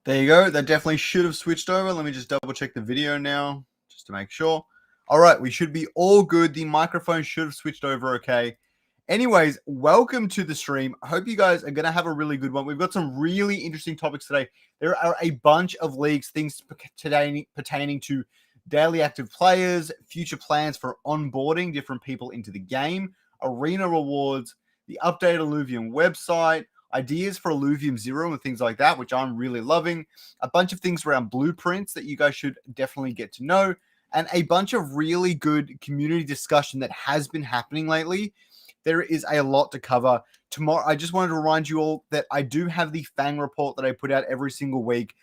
There you go. That definitely should have switched over. Let me just double check the video now just to make sure. All right, we should be all good. The microphone should have switched over okay. Anyways, welcome to the stream. I hope you guys are going to have a really good one. We've got some really interesting topics today. There are a bunch of leaks, things pertaining to daily active players, future plans for onboarding different people into the game, arena rewards, the updated Illuvium website, ideas for Illuvium Zero and things like that, which I'm really loving. A bunch of things around blueprints that you guys should definitely get to know, and a bunch of really good community discussion that has been happening lately. There is a lot to cover. Tomorrow, I just wanted to remind you all that I do have the Fang report that I put out every single week,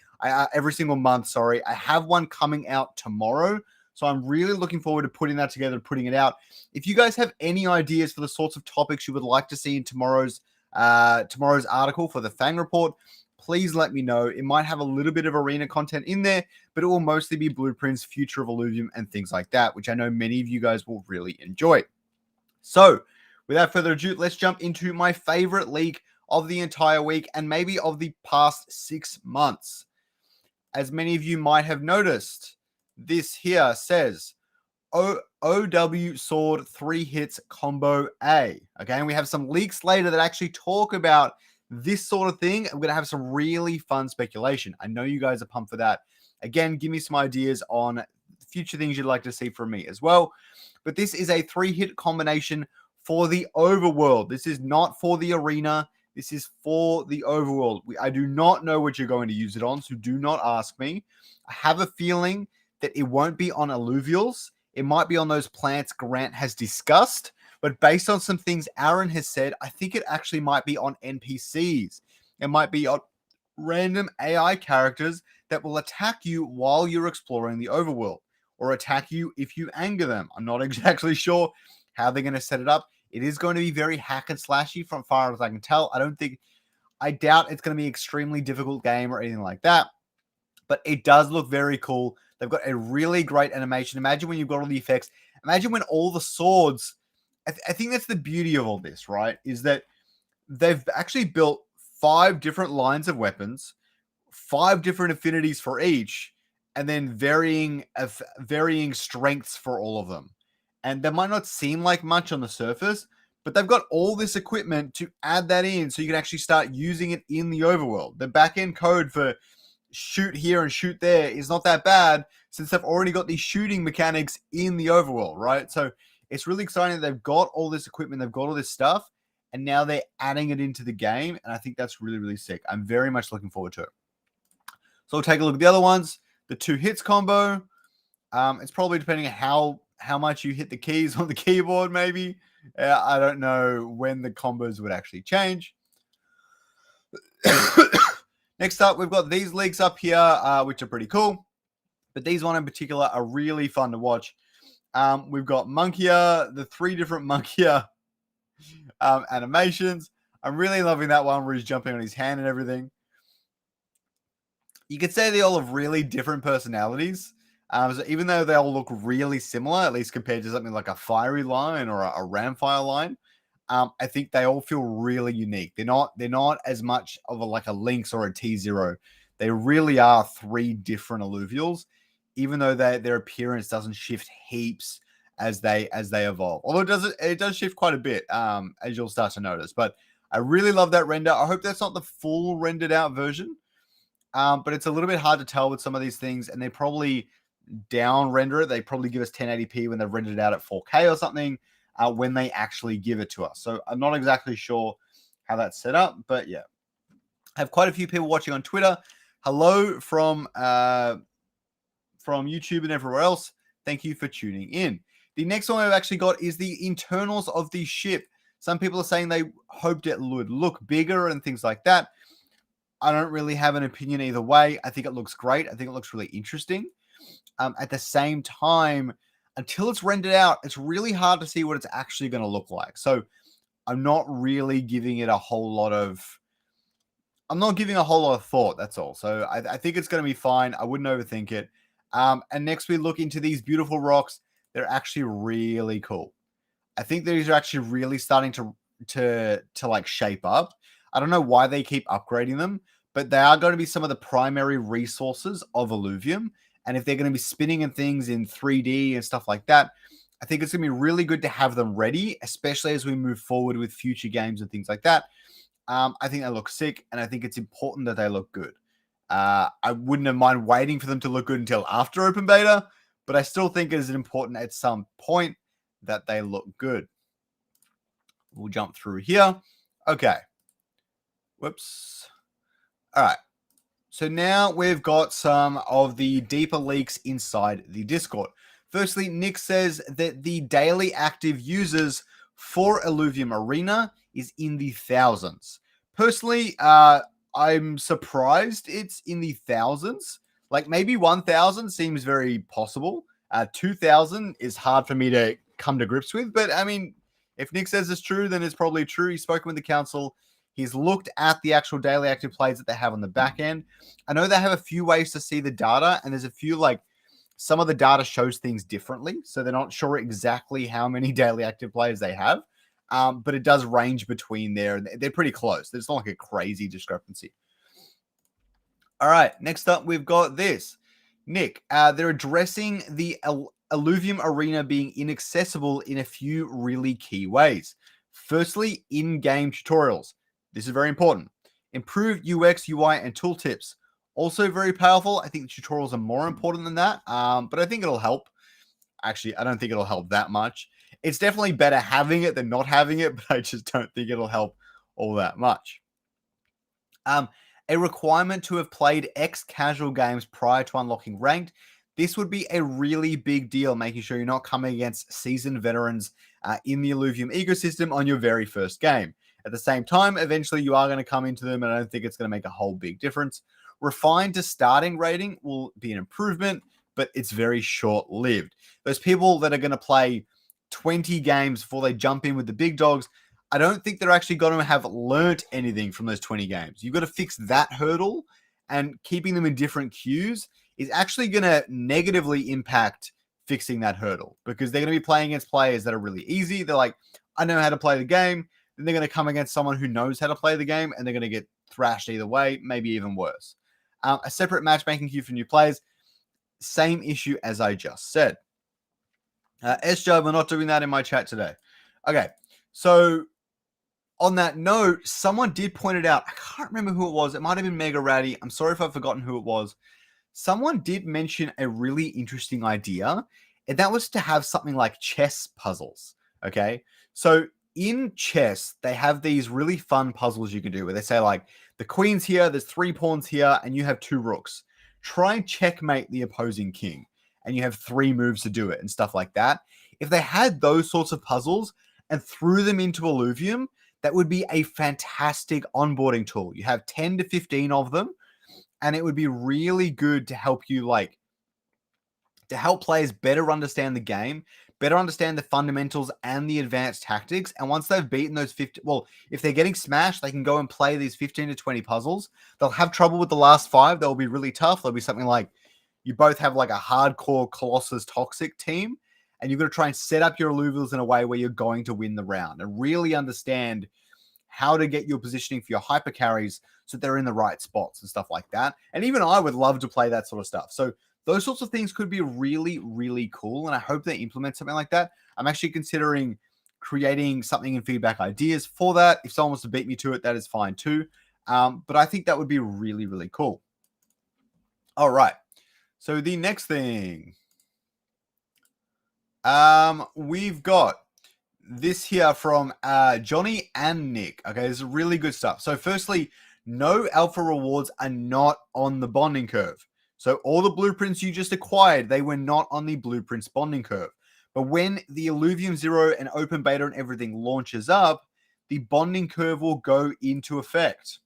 every single month, sorry. I have one coming out tomorrow. So I'm really looking forward to putting that together, putting it out. If you guys have any ideas for the sorts of topics you would like to see in tomorrow's article for the Fang report, please let me know. It might have a little bit of arena content in there, but it will mostly be blueprints, future of Illuvium, and things like that, which I know many of you guys will really enjoy. So without further ado, let's jump into my favorite leak of the entire week and maybe of the past 6 months. As many of you might have noticed, this here says OW Sword 3 hits combo A. Okay, and we have some leaks later that actually talk about this sort of thing. I'm going to have some really fun speculation. I know you guys are pumped for that. Again, give me some ideas on future things you'd like to see from me as well. But this is a 3-hit combination for the overworld. This is not for the arena. This is for the overworld. I do not know what you're going to use it on, so do not ask me. I have a feeling that it won't be on alluvials. It might be on those plants Grant has discussed, but based on some things Aaron has said, I think it actually might be on NPCs. It might be on random AI characters that will attack you while you're exploring the overworld, or attack you if you anger them. I'm not exactly sure how they're going to set it up. It is going to be very hack and slashy from far as I can tell. I doubt it's going to be an extremely difficult game or anything like that, but it does look very cool. They've got a really great animation. Imagine when you've got all the effects. Imagine when all the swords, I think that's the beauty of all this, right? Is that they've actually built 5 different lines of weapons, 5 different affinities for each, and then varying strengths for all of them. And that might not seem like much on the surface, but they've got all this equipment to add that in so you can actually start using it in the overworld. The back-end code for shoot here and shoot there is not that bad since they've already got these shooting mechanics in the overworld, right? So it's really exciting that they've got all this equipment, they've got all this stuff, and now they're adding it into the game, and I think that's really, really sick. I'm very much looking forward to it. So we'll take a look at the other ones. The 2 hits combo. It's probably depending on how much you hit the keys on the keyboard, maybe. I don't know when the combos would actually change. Next up, we've got these leaks up here, which are pretty cool. But these one in particular are really fun to watch. We've got Monkia, the 3 different Monkia animations. I'm really loving that one where he's jumping on his hand and everything. You could say they all have really different personalities. So even though they all look really similar, at least compared to something like a fiery line or a ramfire line, I think they all feel really unique. They're not as much of a Lynx or a T0. They really are 3 different alluvials, even though their appearance doesn't shift heaps as they evolve. Although it does shift quite a bit, as you'll start to notice. But I really love that render. I hope that's not the full rendered out version. But it's a little bit hard to tell with some of these things, and they probably down render it. They probably give us 1080p when they've rendered it out at 4K or something when they actually give it to us. So I'm not exactly sure how that's set up, but yeah. I have quite a few people watching on Twitter. Hello from YouTube and everywhere else. Thank you for tuning in. The next one I've actually got is the internals of the ship. Some people are saying they hoped it would look bigger and things like that. I don't really have an opinion either way. I think it looks great. I think it looks really interesting. At the same time, until it's rendered out, it's really hard to see what it's actually going to look like. So I'm not really giving it a whole lot of thought. That's all. So I think it's going to be fine. I wouldn't overthink it. And next we look into these beautiful rocks. They're actually really cool. I think these are actually really starting to like shape up. I don't know why they keep upgrading them, but they are going to be some of the primary resources of Illuvium. And if they're going to be spinning in things in 3D and stuff like that, I think it's going to be really good to have them ready, especially as we move forward with future games and things like that. I think they look sick, and I think it's important that they look good. I wouldn't have mind waiting for them to look good until after open beta, but I still think it is important at some point that they look good. We'll jump through here. Okay. Whoops. All right. So now we've got some of the deeper leaks inside the Discord. Firstly, Nick says that the daily active users for Illuvium Arena is in the thousands. Personally, I'm surprised it's in the thousands. Like maybe 1,000 seems very possible. 2,000 is hard for me to come to grips with. But I mean, if Nick says it's true, then it's probably true. He's spoken with the council. He's looked at the actual daily active players that they have on the back end. I know they have a few ways to see the data, and there's a few like some of the data shows things differently. So they're not sure exactly how many daily active players they have. But it does range between there. They're pretty close. There's not like a crazy discrepancy. All right. Next up, we've got this. Nick, they're addressing the Illuvium Arena being inaccessible in a few really key ways. Firstly, in-game tutorials. This is very important. Improved UX, UI, and tooltips. Also very powerful. I think the tutorials are more important than that, but I think it'll help. Actually, I don't think it'll help that much. It's definitely better having it than not having it, but I just don't think it'll help all that much. A requirement to have played X casual games prior to unlocking ranked. This would be a really big deal, making sure you're not coming against seasoned veterans in the Illuvium ecosystem on your very first game. At the same time, eventually you are going to come into them, and I don't think it's going to make a whole big difference. Refined to starting rating will be an improvement, but it's very short-lived. Those people that are going to play 20 games before they jump in with the big dogs, I don't think they're actually going to have learnt anything from those 20 games. You've got to fix that hurdle, and keeping them in different queues is actually going to negatively impact fixing that hurdle, because they're going to be playing against players that are really easy. They're like, I know how to play the game. Then they're going to come against someone who knows how to play the game, and they're going to get thrashed either way, maybe even worse. A separate matchmaking queue for new players. Same issue as I just said. S-Job, we're not doing that in my chat today. Okay, so on that note, someone did point it out. I can't remember who it was. It might have been Mega Ratty. I'm sorry if I've forgotten who it was. Someone did mention a really interesting idea, and that was to have something like chess puzzles. Okay, so in chess, they have these really fun puzzles you can do where they say like, the queen's here, there's 3 pawns here, and you have 2 rooks. Try and checkmate the opposing king, and you have 3 moves to do it and stuff like that. If they had those sorts of puzzles and threw them into Illuvium, that would be a fantastic onboarding tool. You have 10 to 15 of them, and it would be really good to help you to help players better understand the game, better understand the fundamentals and the advanced tactics. And once they've beaten those 50, well, if they're getting smashed, they can go and play these 15 to 20 puzzles. They'll have trouble with the last 5. They'll be really tough. There'll be something like you both have like a hardcore Colossus Toxic team, and you've got to try and set up your Illuvials in a way where you're going to win the round and really understand how to get your positioning for your hyper carries so they're in the right spots and stuff like that. And even I would love to play that sort of stuff. So those sorts of things could be really, really cool. And I hope they implement something like that. I'm actually considering creating something in feedback ideas for that. If someone wants to beat me to it, that is fine too. But I think that would be really, really cool. All right. So the next thing, we've got this here from Johnny and Nick. Okay, this is really good stuff. So firstly, no alpha rewards are not on the bonding curve. So all the blueprints you just acquired, they were not on the blueprints bonding curve. But when the Illuvium 0 and open beta and everything launches up, the bonding curve will go into effect.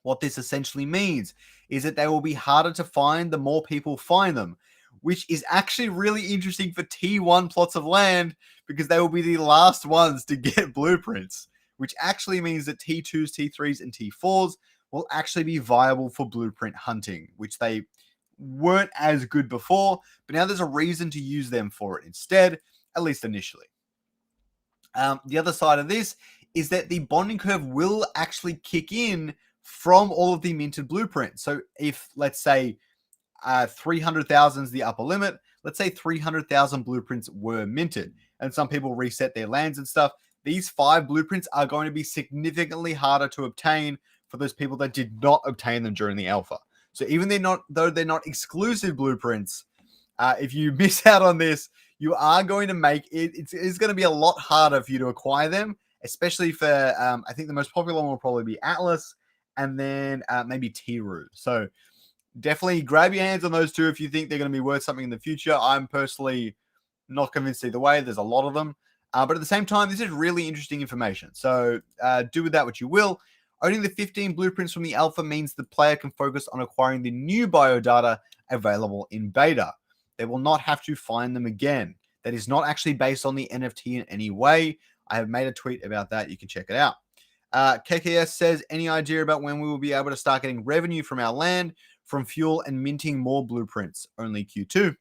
What this essentially means is that they will be harder to find the more people find them, which is actually really interesting for T1 plots of land, because they will be the last ones to get blueprints, which actually means that T2s, T3s, and T4s will actually be viable for blueprint hunting, which they weren't as good before, but now there's a reason to use them for it instead, at least initially. The other side of this is that the bonding curve will actually kick in from all of the minted blueprints. So if, let's say, 300,000 is the upper limit, let's say 300,000 blueprints were minted, and some people reset their lands and stuff. These 5 blueprints are going to be significantly harder to obtain for those people that did not obtain them during the alpha. So even though they're not exclusive blueprints, if you miss out on this, you are going to make it. It's going to be a lot harder for you to acquire them, especially for I think the most popular one will probably be Atlas, and then maybe Tiru. So definitely grab your hands on those 2 if you think they're going to be worth something in the future. I'm personally not convinced either way. There's a lot of them. But at the same time, this is really interesting information. So do with that what you will. Owning the 15 blueprints from the alpha means the player can focus on acquiring the new biodata available in beta. They will not have to find them again. That is not actually based on the NFT in any way. I have made a tweet about that. You can check it out. KKS says, any idea about when we will be able to start getting revenue from our land, from fuel and minting more blueprints? Only Q2.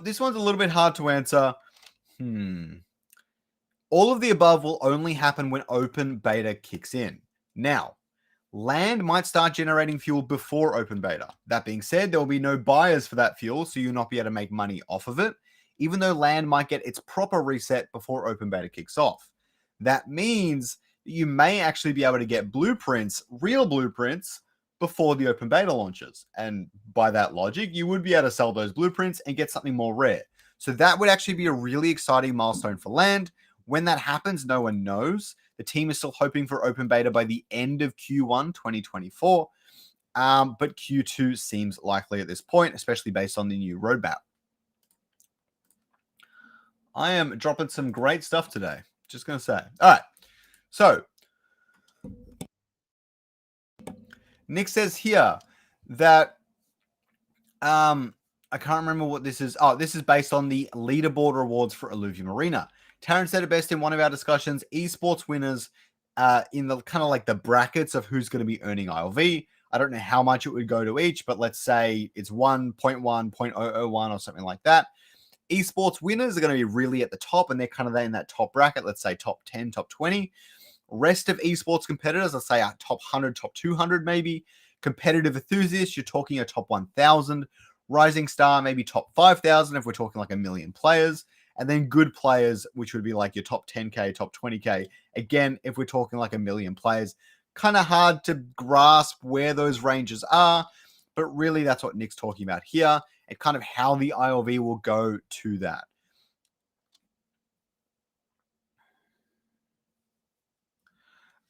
This one's a little bit hard to answer. All of the above will only happen when open beta kicks in. Now, land might start generating fuel before open beta. That being said, there will be no buyers for that fuel, so you'll not be able to make money off of it, even though land might get its proper reset before open beta kicks off. That means you may actually be able to get blueprints, real blueprints, before the open beta launches. And by that logic, you would be able to sell those blueprints and get something more rare. So that would actually be a really exciting milestone for land. When that happens, no one knows. The team is still hoping for open beta by the end of Q1 2024. But Q2 seems likely at this point, especially based on the new roadmap. I am dropping some great stuff today. Just going to say. All right. So Nick says here that I can't remember what this is. Oh, this is based on the leaderboard rewards for Illuvium Arena. Taryn said it best in one of our discussions. Esports winners in the kind of like the brackets of who's going to be earning ILV. I don't know how much it would go to each, but let's say it's 1.1, 0.001 or something like that. Esports winners are going to be really at the top, and they're kind of in that top bracket. Let's say top 10, top 20. Rest of esports competitors, let's say top 100, top 200 maybe. Competitive enthusiasts, you're talking a top 1,000. Rising star, maybe top 5,000 if we're talking like 1 million players. And then good players, which would be like your top 10K, top 20K. Again, if we're talking like 1 million players. Kind of hard to grasp where those ranges are, but really that's what Nick's talking about here, and kind of how the ILV will go to that.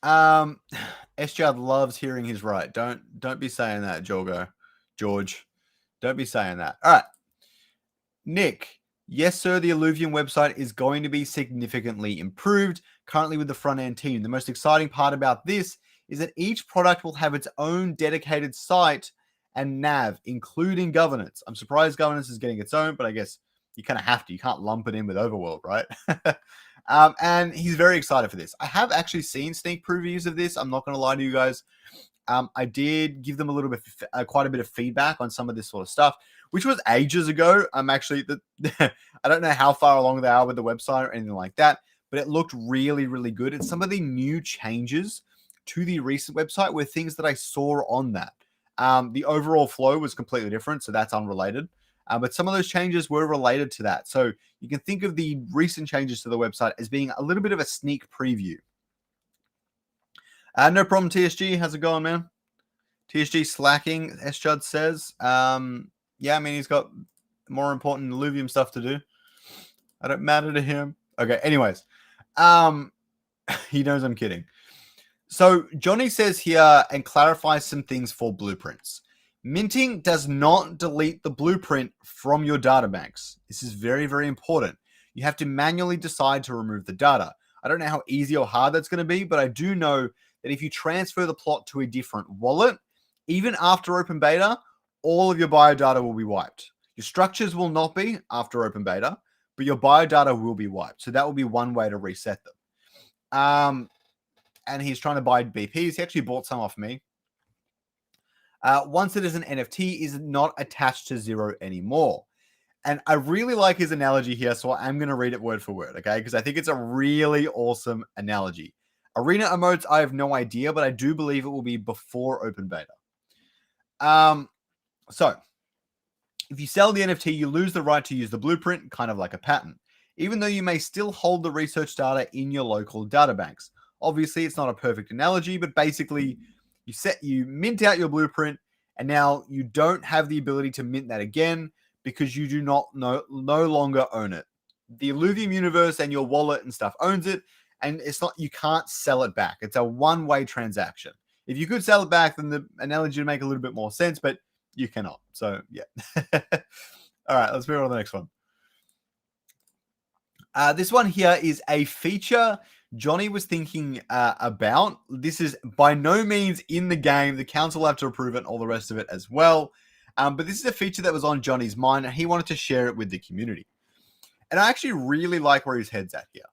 SJAD loves hearing his right. Don't be saying that, George. Don't be saying that. All right. Nick, yes, sir, the Illuvium website is going to be significantly improved currently with the front end team. The most exciting part about this is that each product will have its own dedicated site and nav, including governance. I'm surprised governance is getting its own, but I guess you kind of have to. You can't lump it in with Overworld, right? And he's very excited for this. I have actually seen sneak previews of this. I'm not going to lie to you guys. I did give them a little bit, quite a bit of feedback on some of this sort of stuff, which was ages ago. I'm actually, I don't know how far along they are with the website or anything like that, but it looked really, really good. And some of the new changes to the recent website were things that I saw on that. The overall flow was completely different, so that's unrelated. But some of those changes were related to that. So you can think of the recent changes to the website as being a little bit of a sneak preview. No problem, TSG. How's it going, man? TSG slacking, S-Judd says. Yeah, I mean, he's got more important Illuvium stuff to do. I don't matter to him. Okay, anyways. He knows I'm kidding. So Johnny says here and clarifies some things for blueprints. Minting does not delete the blueprint from your databanks. This is very, very important. You have to manually decide to remove the data. I don't know how easy or hard that's going to be, but I do know that if you transfer the plot to a different wallet, even after open beta, all of your biodata will be wiped. Your structures will not be after open beta, but your biodata will be wiped. So that will be one way to reset them. And he's trying to buy BPs. He actually bought some off me. Once it is an NFT, is not attached to zero anymore. And I really like his analogy here, so I'm going to read it word for word, okay? Because I think it's a really awesome analogy. Arena emotes, I have no idea, but I do believe it will be before open beta. So if you sell the NFT, you lose the right to use the blueprint, kind of like a patent, even though you may still hold the research data in your local databanks. Obviously, it's not a perfect analogy, but basically, you mint out your blueprint, and now you don't have the ability to mint that again because you do no longer own it. The Illuvium universe and your wallet and stuff owns it, and you can't sell it back. It's a one-way transaction. If you could sell it back, then the analogy would make a little bit more sense, but you cannot. So, yeah. All right, let's move on to the next one. This one here is a feature Johnny was thinking about. This is by no means in the game. The council will have to approve it and all the rest of it as well. But this is a feature that was on Johnny's mind, and he wanted to share it with the community. And I actually really like where his head's at here.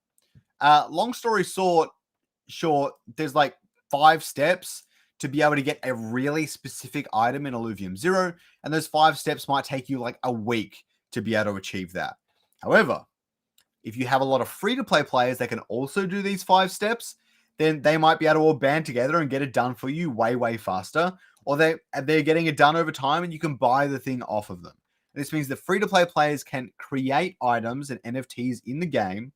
Long story short, there's like 5 steps to be able to get a really specific item in Illuvium 0. And those 5 steps might take you like a week to be able to achieve that. However, if you have a lot of free-to-play players that can also do these 5 steps, then they might be able to all band together and get it done for you way, way faster. Or they're getting it done over time and you can buy the thing off of them. And this means that free-to-play players can create items and NFTs in the game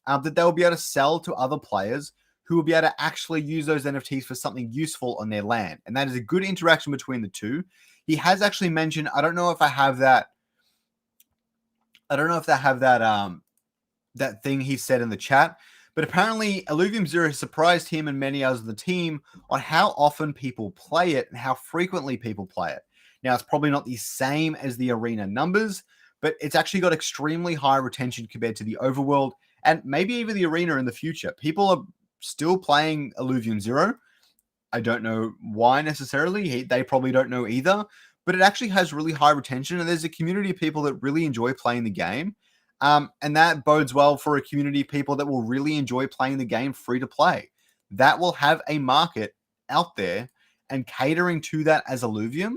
that they'll be able to sell to other players who will be able to actually use those NFTs for something useful on their land. And that is a good interaction between the two. He has actually mentioned, I don't know if I have that that thing he said in the chat, but apparently Illuvium 0 has surprised him and many others of the team on how often people play it and how frequently people play it. Now, it's probably not the same as the arena numbers, but it's actually got extremely high retention compared to the overworld and maybe even the arena in the future. People are still playing Illuvium 0. I don't know why necessarily. They probably don't know either, but it actually has really high retention, and there's a community of people that really enjoy playing the game. And that bodes well for a community of people that will really enjoy playing the game free to play. That will have a market out there, and catering to that as Illuvium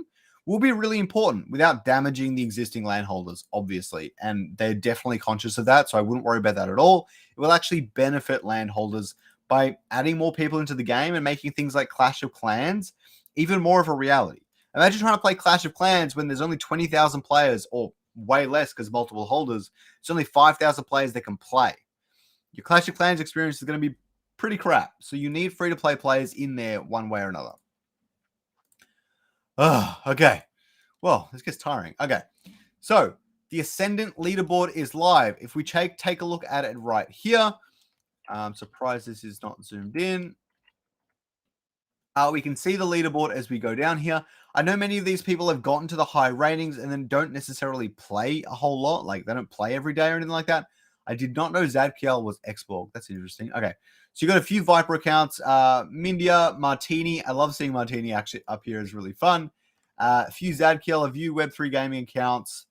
will be really important without damaging the existing landholders, obviously. And they're definitely conscious of that, so I wouldn't worry about that at all. It will actually benefit landholders by adding more people into the game and making things like Clash of Clans even more of a reality. Imagine trying to play Clash of Clans when there's only 20,000 players, or way less because multiple holders. It's only 5,000 players that can play. Your Clash of Clans experience is going to be pretty crap. So you need free-to-play players in there one way or another. Oh, okay. Well, this gets tiring. Okay. So the Ascendant leaderboard is live. If we take a look at it right here, I'm surprised this is not zoomed in. We can see the leaderboard as we go down here. I know many of these people have gotten to the high ratings and then don't necessarily play a whole lot. Like, they don't play every day or anything like that. I did not know Zadkiel was Xborg. That's interesting. Okay. So you got a few Viper accounts. Mindia, Martini. I love seeing Martini actually up here. Is really fun. A few Zadkiel, a few Web3 gaming accounts.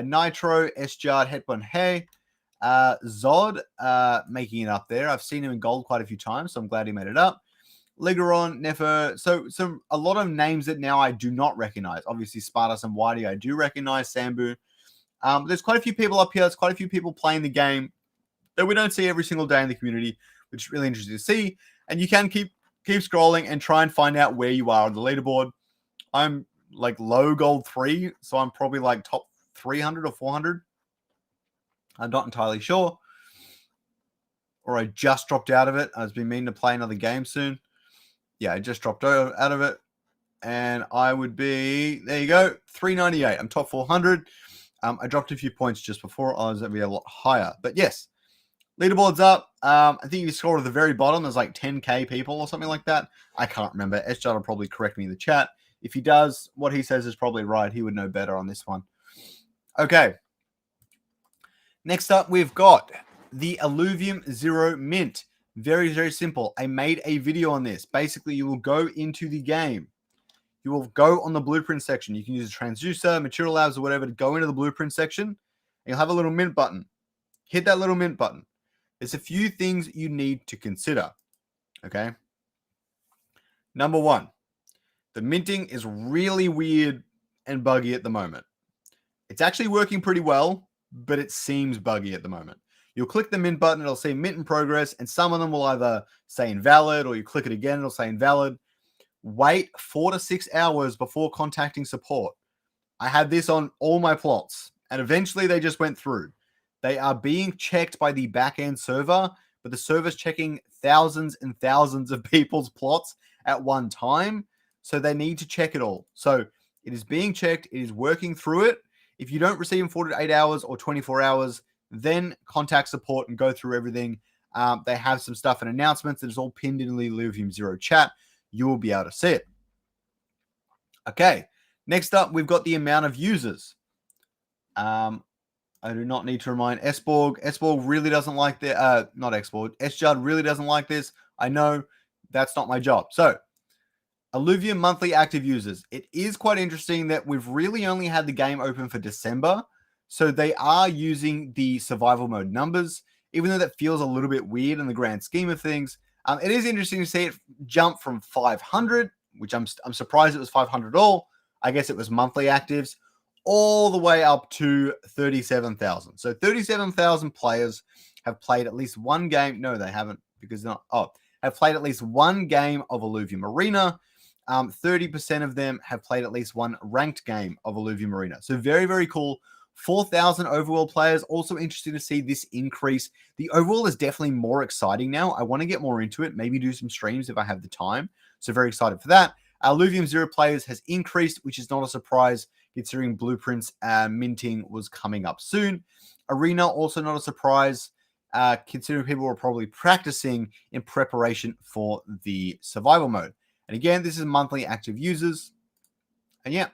Nitro, S-Jard, Hetbun Hey. Zod making it up there. I've seen him in gold quite a few times, so I'm glad he made it up. Ligeron, Nefer, so a lot of names that now I do not recognize. Obviously, Spartus and Whitey I do recognize. Sambu. There's quite a few people up here. There's quite a few people playing the game that we don't see every single day in the community, which is really interesting to see. And you can keep scrolling and try and find out where you are on the leaderboard. I'm like low gold 3, so I'm probably like top 300 or 400. I'm not entirely sure. Or I just dropped out of it. I've been meaning to play another game soon. Yeah, I just dropped out of it. And I would be, there you go, 398. I'm top 400. I dropped a few points just before. I was going to be a lot higher. But yes, leaderboard's up. I think if you scroll to the very bottom, there's like 10K people or something like that. I can't remember. SJ will probably correct me in the chat. If he does, what he says is probably right. He would know better on this one. Okay. Next up, we've got the Illuvium 0 Mint. Very, very simple. I made a video on this. Basically, you will go into the game. You will go on the blueprint section. You can use a transducer, material labs, or whatever to go into the blueprint section. And you'll have a little mint button. Hit that little mint button. There's a few things you need to consider. Okay. Number 1, the minting is really weird and buggy at the moment. It's actually working pretty well, but it seems buggy at the moment. You'll click the mint button, it'll say mint in progress, and some of them will either say invalid or you click it again, it'll say invalid. Wait 4 to 6 hours before contacting support. I had this on all my plots, and eventually they just went through. They are being checked by the back-end server, but the server's checking thousands and thousands of people's plots at one time, so they need to check it all. So it is being checked, it is working through it. If you don't receive in 48 hours or 24 hours, then contact support and go through everything. They have some stuff and announcements that is all pinned in the Illuvium Zero chat. You will be able to see it. Okay, next up, we've got the amount of users. I do not need to remind Esborg. Esborg really doesn't like the, not Esborg, Esjard really doesn't like this. I know that's not my job. So, Illuvium monthly active users. It is quite interesting that we've really only had the game open for December. So they are using the survival mode numbers, even though that feels a little bit weird in the grand scheme of things. It is interesting to see it jump from 500, which I'm surprised it was 500 all. I guess it was monthly actives, all the way up to 37,000. So 37,000 players have played at least one game. No, they haven't, because not. Have played at least one game of Illuvium Arena. 30% of them have played at least one ranked game of Illuvium Arena. So very, very cool. 4,000 Overworld players. Also interesting to see this increase. The Overworld is definitely more exciting now. I want to get more into it. Maybe do some streams if I have the time. So very excited for that. Illuvium Zero players has increased, which is not a surprise considering blueprints minting was coming up soon. Arena, also not a surprise, considering people were probably practicing in preparation for the survival mode. And again, this is monthly active users. And yeah.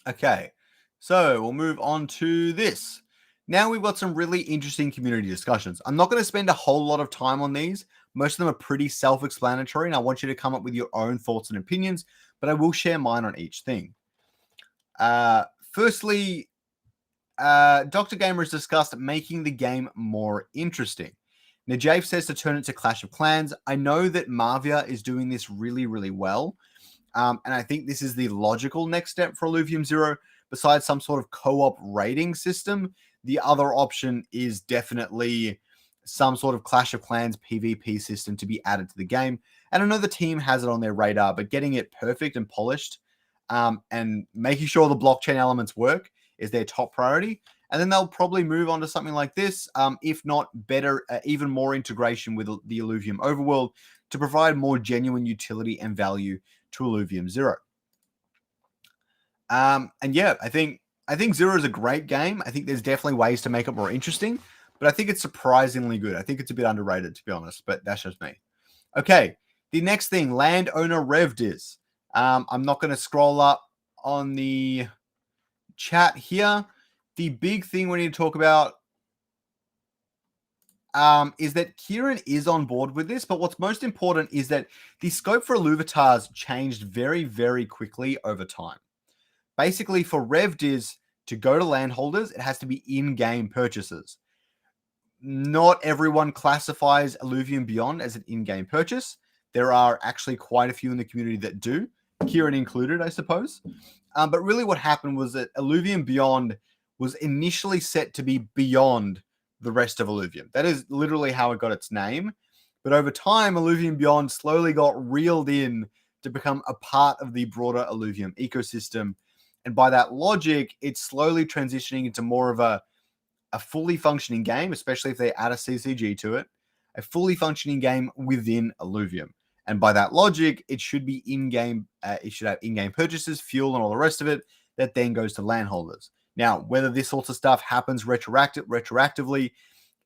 Okay. So we'll move on to this. Now we've got some really interesting community discussions. I'm not going to spend a whole lot of time on these. Most of them are pretty self-explanatory, and I want you to come up with your own thoughts and opinions, but I will share mine on each thing. Firstly, Dr. Gamer has discussed making the game more interesting. Najave says to turn it to Clash of Clans. I know that Marvia is doing this really, really well. And I think this is the logical next step for Illuvium Zero. Besides some sort of co-op rating system, the other option is definitely some sort of Clash of Clans PvP system to be added to the game. And I know the team has it on their radar, but getting it perfect and polished and making sure the blockchain elements work is their top priority. And then they'll probably move on to something like this, if not better, even more integration with the Illuvium Overworld to provide more genuine utility and value to Illuvium Zero. And yeah, I think Zero is a great game. I think there's definitely ways to make it more interesting, but I think it's surprisingly good. I think it's a bit underrated, to be honest, but that's just me. Okay, the next thing, Landowner Revdiz. I'm not going to scroll up on the chat here. The big thing we need to talk about is that Kieran is on board with this, but what's most important is that the scope for Illuvatars changed very, very quickly over time. Basically, for Revdiz to go to landholders, it has to be in-game purchases. Not everyone classifies Illuvium Beyond as an in-game purchase. There are actually quite a few in the community that do, Kieran included, I suppose. But really what happened was that Illuvium Beyond was initially set to be beyond the rest of Illuvium. That is literally how it got its name. But over time, Illuvium Beyond slowly got reeled in to become a part of the broader Illuvium ecosystem. And by that logic, it's slowly transitioning into more of a fully functioning game, especially if they add a CCG to it, a fully functioning game within Illuvium. And by that logic, it should be in-game, it should have in-game purchases, fuel, and all the rest of it that then goes to landholders. Now, whether this sort of stuff happens retroactively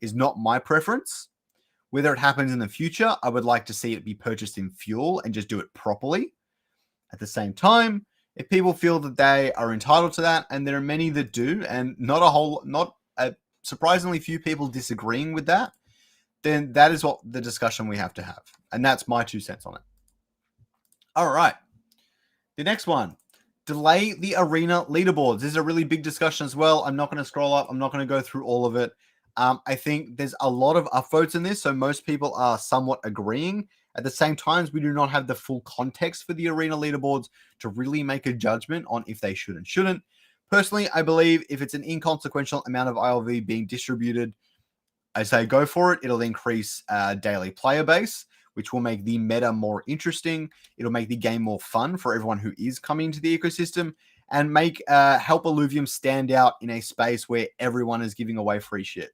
is not my preference. Whether it happens in the future, I would like to see it be purchased in fuel and just do it properly. At the same time, if people feel that they are entitled to that, and there are many that do, and not a surprisingly few people disagreeing with that, then that is what the discussion we have to have. And that's my 2 cents on it. All right. The next one. Delay the arena leaderboards. This is a really big discussion as well. I'm not going to scroll up. I'm not going to go through all of it. I think there's a lot of upvotes in this, so most people are somewhat agreeing. At the same time, we do not have the full context for the arena leaderboards to really make a judgment on if they should and shouldn't. Personally, I believe if it's an inconsequential amount of ILV being distributed, I say go for it. It'll increase daily player base, which will make the meta more interesting. It'll make the game more fun for everyone who is coming into the ecosystem, and make help Illuvium stand out in a space where everyone is giving away free shit.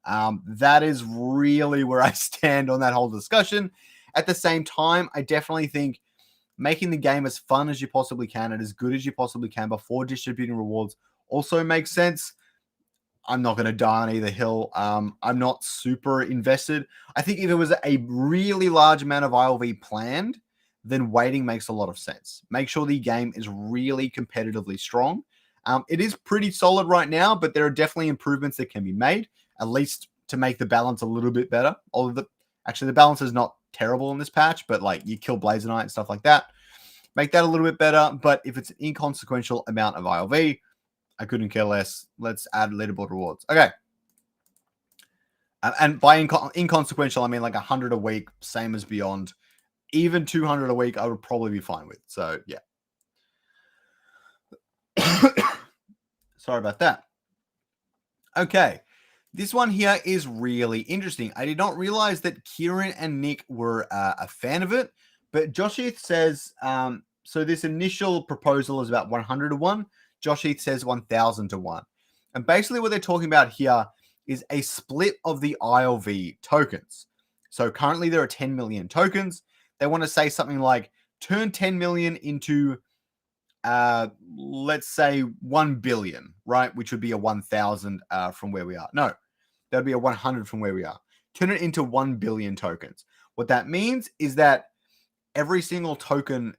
That is really where I stand on that whole discussion. At the same time, I definitely think making the game as fun as you possibly can and as good as you possibly can before distributing rewards also makes sense. I'm not going to die on either hill. I'm not super invested. I think if it was a really large amount of ILV planned, then waiting makes a lot of sense. Make sure the game is really competitively strong. It is pretty solid right now, but there are definitely improvements that can be made, at least to make the balance a little bit better. Although the balance is not terrible in this patch, but like you kill Blazer Knight and stuff like that. Make that a little bit better. But if it's an inconsequential amount of ILV, I couldn't care less. Let's add leaderboard rewards. Okay. And by inconsequential, I mean like 100 a week, same as Beyond. Even 200 a week, I would probably be fine with. So, yeah. Sorry about that. Okay. This one here is really interesting. I did not realize that Kieran and Nick were a fan of it, but Josh Heath says, so this initial proposal is about 100 to 1. Josh Heath says 1,000 to 1. And basically what they're talking about here is a split of the ILV tokens. So currently there are 10 million tokens. They want to say something like turn 10 million into, let's say 1 billion, right? Which would be a 1,000 from where we are. No, that would be a 100 from where we are. Turn it into 1 billion tokens. What that means is that every single token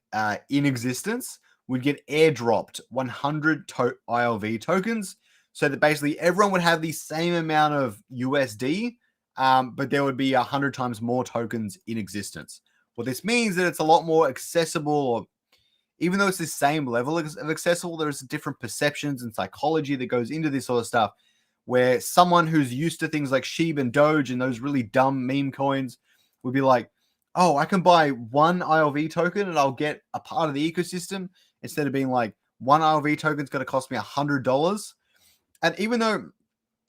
in existence would get airdropped 100 ILV tokens, so that basically everyone would have the same amount of USD, but there would be 100 times more tokens in existence. What this means is that it's a lot more accessible, or even though it's the same level of accessible, there's different perceptions and psychology that goes into this sort of stuff, where someone who's used to things like SHIB and Doge and those really dumb meme coins would be like, oh, I can buy one ILV token and I'll get a part of the ecosystem, instead of being like, one ILV token is going to cost me $100. And even though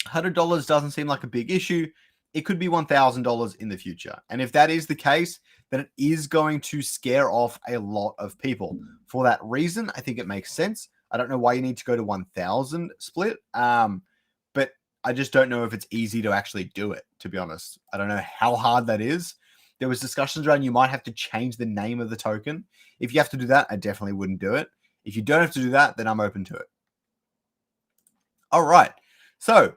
$100 doesn't seem like a big issue, it could be $1,000 in the future. And if that is the case, then it is going to scare off a lot of people. For that reason, I think it makes sense. I don't know why you need to go to 1,000 split, but I just don't know if it's easy to actually do it, to be honest. I don't know how hard that is. There was discussions around you might have to change the name of the token. If you have to do that, I definitely wouldn't do it. If you don't have to do that, then I'm open to it. All right. So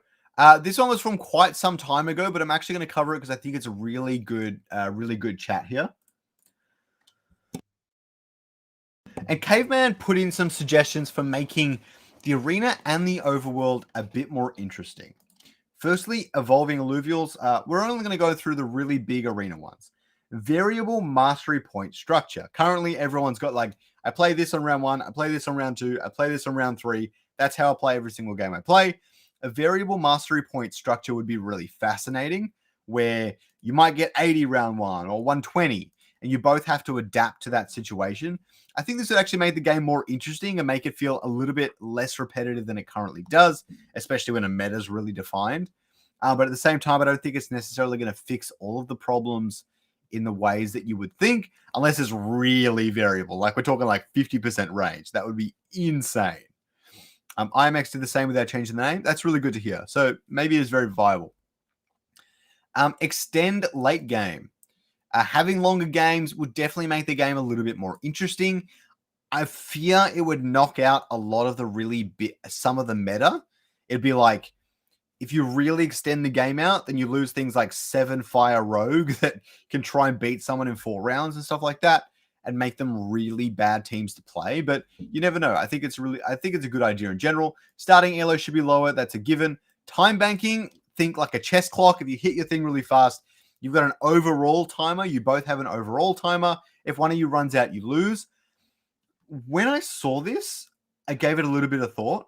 this one was from quite some time ago, but I'm actually going to cover it because I think it's a really good chat here. And Caveman put in some suggestions for making the arena and the overworld a bit more interesting. Firstly, evolving alluvials. We're only going to go through the really big arena ones. Variable mastery point structure. Currently, everyone's got like, I play this on round 1, I play this on round 2, I play this on round 3. That's how I play every single game I play. A variable mastery point structure would be really fascinating, where you might get 80 round 1 or 120, and you both have to adapt to that situation. I think this would actually make the game more interesting and make it feel a little bit less repetitive than it currently does, especially when a meta is really defined. But at the same time, I don't think it's necessarily going to fix all of the problems in the ways that you would think, unless it's really variable. Like we're talking like 50% range. That would be insane. IMX did the same without changing the name. That's really good to hear. So maybe it's very viable. Extend late game. Having longer games would definitely make the game a little bit more interesting. I fear it would knock out a lot of the some of the meta. It'd be like, if you really extend the game out, then you lose things like 7 Fire Rogue that can try and beat someone in 4 rounds and stuff like that, and make them really bad teams to play. But you never know. I think it's a good idea in general. Starting elo should be lower. That's a given. Time banking, think like a chess clock. If you hit your thing really fast, you've got an overall timer. You both have an overall timer. If one of you runs out, you lose. When I saw this, I gave it a little bit of thought.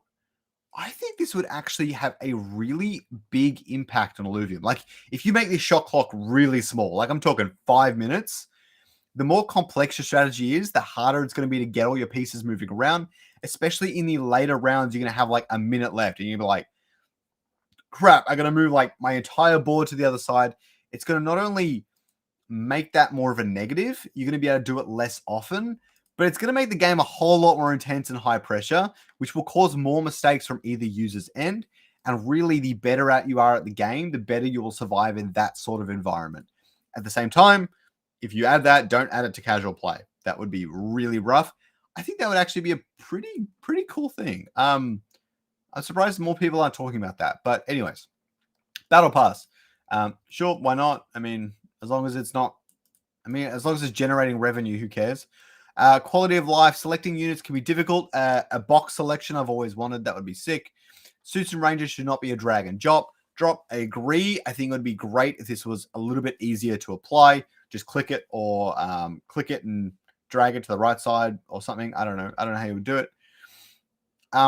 I think this would actually have a really big impact on Illuvium. Like, if you make this shot clock really small, like I'm talking 5 minutes, the more complex your strategy is, the harder it's going to be to get all your pieces moving around, especially in the later rounds. You're going to have like a minute left, and you're going to be like, crap, I got to move like my entire board to the other side. It's going to not only make that more of a negative, you're going to be able to do it less often, but it's going to make the game a whole lot more intense and high pressure, which will cause more mistakes from either user's end. And really, the better at you are at the game, the better you will survive in that sort of environment. At the same time, if you add that, don't add it to casual play. That would be really rough. I think that would actually be a pretty cool thing. I'm surprised more people aren't talking about that. But anyways, Battle Pass. Sure, why not? I mean, as long as it's not, as long as it's generating revenue, who cares? Quality of life. Selecting units can be difficult. A box selection I've always wanted. That would be sick. Suits and ranges should not be a drag and drop. I agree. I think it would be great if this was a little bit easier to apply. Just click it or click it and drag it to the right side or something. I don't know how you would do it.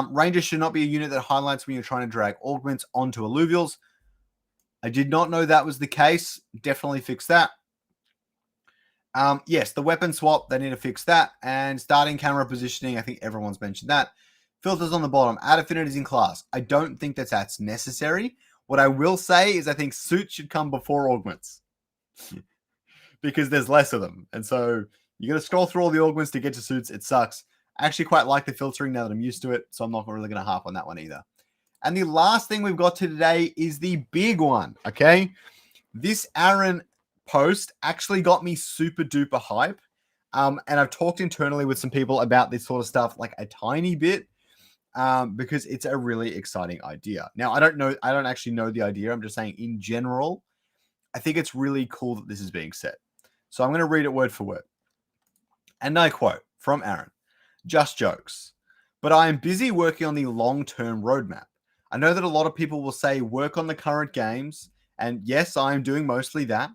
Rangers should not be a unit that highlights when you're trying to drag augments onto alluvials. I did not know that was the case. Definitely fix that. Yes, the weapon swap, they need to fix that. And starting camera positioning, I think everyone's mentioned that. Filters on the bottom, add affinities in class. I don't think that's necessary. What I will say is I think suits should come before augments because there's less of them. And so you got to scroll through all the augments to get to suits. It sucks. I actually quite like the filtering now that I'm used to it, so I'm not really going to harp on that one either. And the last thing we've got to today is the big one, okay? This Aaron post actually got me super duper hype. And I've talked internally with some people about this sort of stuff like a tiny bit because it's a really exciting idea. Now, I don't actually know the idea. I'm just saying in general, I think it's really cool that this is being said. So I'm going to read it word for word. And I quote from Aaron, "Just jokes, but I am busy working on the long-term roadmap. I know that a lot of people will say work on the current games, and yes, I am doing mostly that,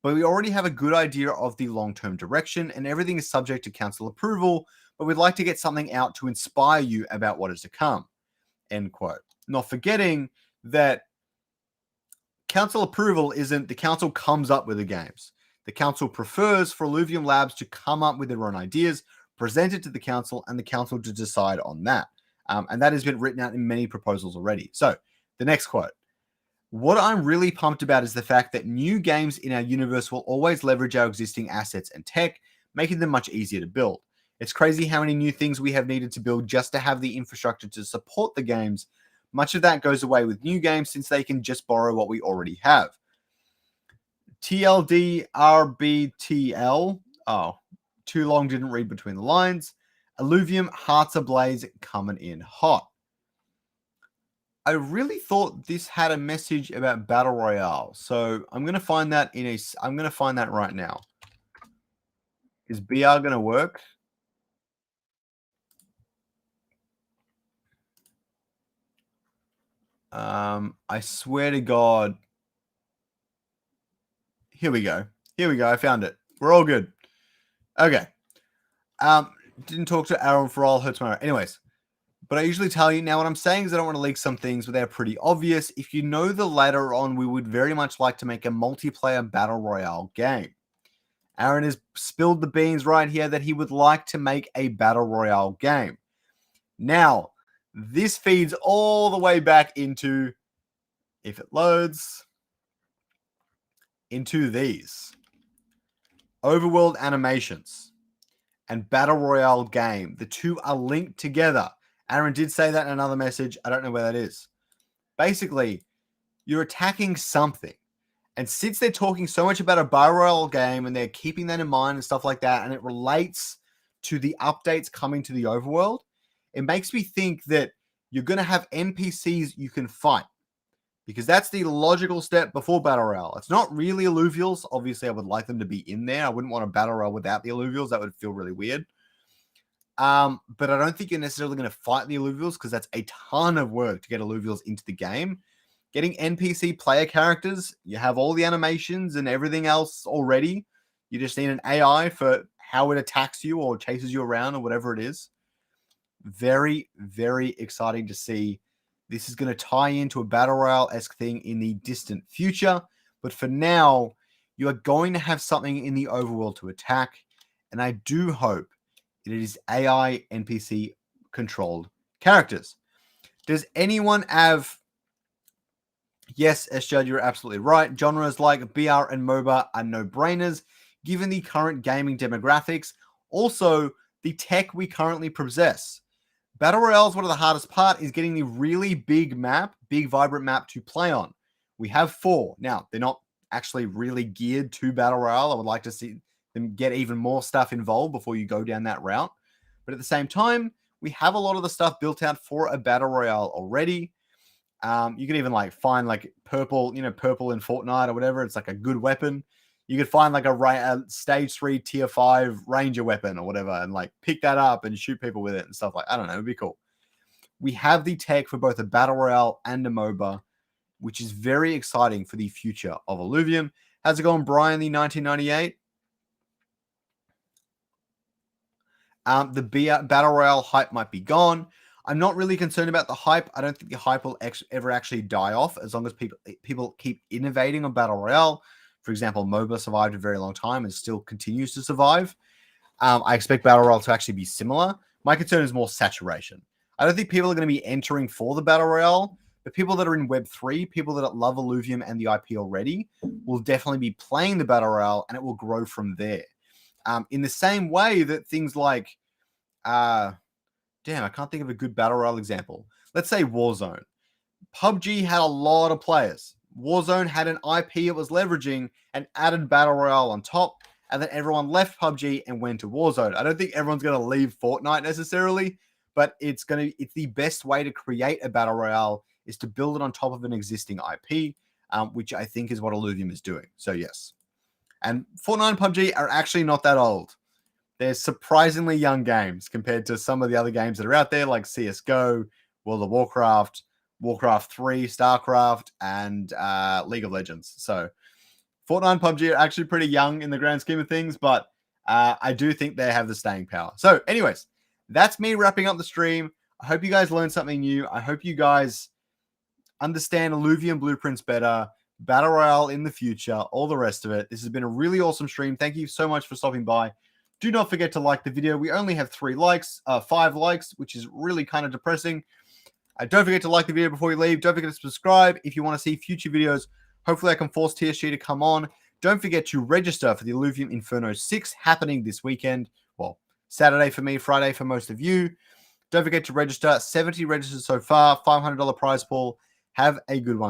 but we already have a good idea of the long-term direction and everything is subject to council approval, but we'd like to get something out to inspire you about what is to come." End quote. Not forgetting that council approval isn't the council comes up with the games. The council prefers for Illuvium Labs to come up with their own ideas, present it to the council, and the council to decide on that. And that has been written out in many proposals already. So the next quote. "What I'm really pumped about is the fact that new games in our universe will always leverage our existing assets and tech, making them much easier to build. It's crazy how many new things we have needed to build just to have the infrastructure to support the games. Much of that goes away with new games since they can just borrow what we already have. TLDRBTL. Oh, too long, didn't read between the lines. Illuvium Hearts Ablaze coming in hot." I really thought this had a message about Battle Royale. So I'm going to find that I'm going to find that right now. Is BR going to work? I swear to God. Here we go. I found it. We're all good. Okay. Didn't talk to Aaron for all hurts my. Anyways. But I usually tell you, now what I'm saying is I don't want to leak some things, but they're pretty obvious. If you know the later on, we would very much like to make a multiplayer battle royale game. Aaron has spilled the beans right here that he would like to make a battle royale game. Now, this feeds all the way back into, if it loads, into these. Overworld animations and battle royale game. The two are linked together. Aaron did say that in another message. I don't know where that is. Basically, you're attacking something. And since they're talking so much about a battle royale game and they're keeping that in mind and stuff like that, and it relates to the updates coming to the overworld, it makes me think that you're going to have NPCs you can fight. Because that's the logical step before battle royale. It's not really alluvials. Obviously, I would like them to be in there. I wouldn't want a battle royale without the alluvials. That would feel really weird. But I don't think you're necessarily going to fight the alluvials because that's a ton of work to get alluvials into the game. Getting NPC player characters, you have all the animations and everything else already. You just need an AI for how it attacks you or chases you around or whatever it is. Very, very exciting to see. This is going to tie into a battle royale-esque thing in the distant future. But for now, you are going to have something in the overworld to attack. And I do hope it is AI NPC controlled characters. Does anyone have Yes, SJ, you're absolutely right. Genres like BR and MOBA are no-brainers, given the current gaming demographics. Also, the tech we currently possess. Battle Royale is one of the hardest part is getting the really big map, big vibrant map to play on. We have 4. Now, they're not actually really geared to Battle Royale. I would like to see them get even more stuff involved before you go down that route. But at the same time, we have a lot of the stuff built out for a Battle Royale already. You can even like find like purple, purple in Fortnite or whatever. It's like a good weapon. You could find like a stage 3 tier 5 ranger weapon or whatever and like pick that up and shoot people with it and stuff like, I don't know, it'd be cool. We have the tech for both a Battle Royale and a MOBA, which is very exciting for the future of Illuvium. How's it going, Brian, the 1998? The Battle Royale hype might be gone. I'm not really concerned about the hype. I don't think the hype will ever actually die off as long as people keep innovating on Battle Royale. For example, MOBA survived a very long time and still continues to survive. I expect Battle Royale to actually be similar. My concern is more saturation. I don't think people are going to be entering for the Battle Royale, but people that are in Web3, people that love Illuvium and the IP already, will definitely be playing the Battle Royale, and it will grow from there. In the same way that things like, I can't think of a good Battle Royale example. Let's say Warzone. PUBG had a lot of players. Warzone had an IP it was leveraging and added Battle Royale on top, and then everyone left PUBG and went to Warzone. I don't think everyone's going to leave Fortnite necessarily, but it's the best way to create a Battle Royale is to build it on top of an existing IP, which I think is what Illuvium is doing. So yes. And Fortnite and PUBG are actually not that old. They're surprisingly young games compared to some of the other games that are out there, like CSGO, World of Warcraft, Warcraft 3, StarCraft, and League of Legends. So Fortnite and PUBG are actually pretty young in the grand scheme of things, but I do think they have the staying power. So anyways, that's me wrapping up the stream. I hope you guys learned something new. I hope you guys understand Illuvium blueprints better, Battle Royale in the future, all the rest of it. This has been a really awesome stream. Thank you so much for stopping by. Do not forget to like the video. We only have 5 likes, which is really kind of depressing. Don't forget to like the video before you leave. Don't forget to subscribe if you want to see future videos. Hopefully I can force TSG to come on. Don't forget to register for the Illuvium Inferno 6 happening this weekend. Well, Saturday for me, Friday for most of you. Don't forget to register. 70 registered so far, $500 prize pool. Have a good one, guys.